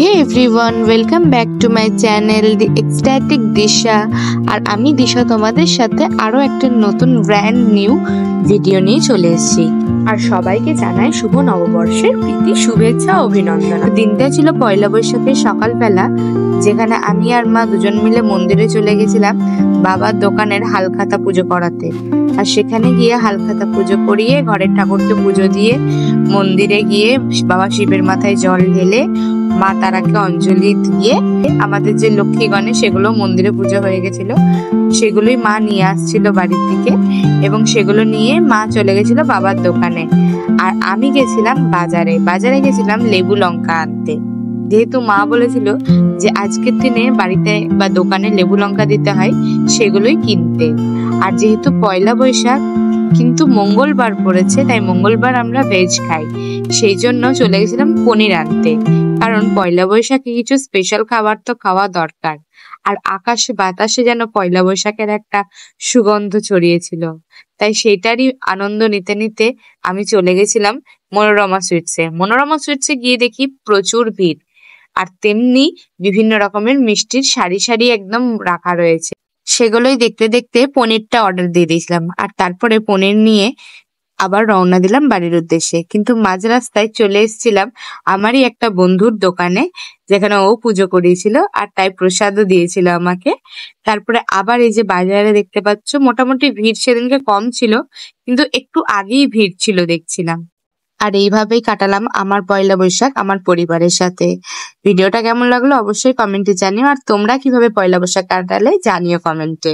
Hey everyone, welcome back to my channel The Ecstatic Disha আর আমি দিশা তোমাদের সাথে আরো একটা নতুন ব্র্যান্ড নিউ ভিডিও নিয়ে চলে এসেছি। আর সবাইকে জানাই শুভ নববর্ষের প্রীতি শুভেচ্ছা অভিনন্দন। দিনটা ছিল পয়লা বৈশাখের সকালবেলা, যেখানে আমি আর মা দুজন মিলে মন্দিরে চলে গেছিলাম বাবার দোকানের হালখাতা পুজো করাতে। আর সেখানে গিয়ে হালখাতা পুজো করিয়ে ঘরের ঠাকুরকে পুজো দিয়ে মন্দিরে গিয়ে বাবা শিবের মাথায় জল ঢেলে মা তারাকে অঞ্জলি দিয়ে আমাদের যে লক্ষ্মী গণেশ সেগুলো মন্দিরে পুজো হয়ে গেছিল, সেগুলোই মা নিয়ে আসছিল বাড়ির থেকে এবং সেগুলো নিয়ে মা চলে গেছিল বাবার দোকানে। আর আমি গেছিলাম বাজারে গেছিলাম লেবু লঙ্কা আনতে, যেহেতু মা বলেছিল যে আজকের দিনে বাড়িতে বা দোকানে লেবু লঙ্কা দিতে হয়, সেগুলোই কিনতে। আর যেহেতু পয়লা বৈশাখ কিন্তু মঙ্গলবার পড়েছে, তাই মঙ্গলবার আমরা ভেজ খাই, সেই জন্য চলে গেছিলাম পনির আনতে। কারণ পয়লা বৈশাখে কিছু স্পেশাল খাবার তো খাওয়া দরকার। আর আকাশে বাতাসে যেন পয়লা বৈশাখের একটা সুগন্ধ ছড়িয়েছিল, তাই সেটারই আনন্দ নিতে নিতে আমি চলে গেছিলাম মনোরমা সুইটসে গিয়ে দেখি প্রচুর ভিড়, আর তেমনি বিভিন্ন রকমের মিষ্টির সারি সারি একদম রাখা রয়েছে। সেগুলোই দেখতে দেখতে পনিরটা অর্ডার দিয়ে দিয়েছিলাম, আর তারপরে পনির নিয়ে আবার রওনা দিলাম বাড়ির উদ্দেশ্যে। কিন্তু মাঝ রাস্তায় চলে এসেছিলাম আমারই একটা বন্ধুর দোকানে, যেখানে ও পুজো করিয়েছিল আর তাই প্রসাদও দিয়েছিল আমাকে। তারপরে আবার এই যে বাজারে দেখতে পাচ্ছ মোটামুটি ভিড় সেদিনকে কম ছিল, কিন্তু একটু আগেই ভিড় ছিল দেখছিলাম। আর এইভাবেই কাটালাম আমার পয়লা বৈশাখ আমার পরিবারের সাথে। ভিডিওটা কেমন লাগলো অবশ্যই কমেন্টে জানিও, আর তোমরা কিভাবে পয়লা বৈশাখ কাটালে জানিও কমেন্টে।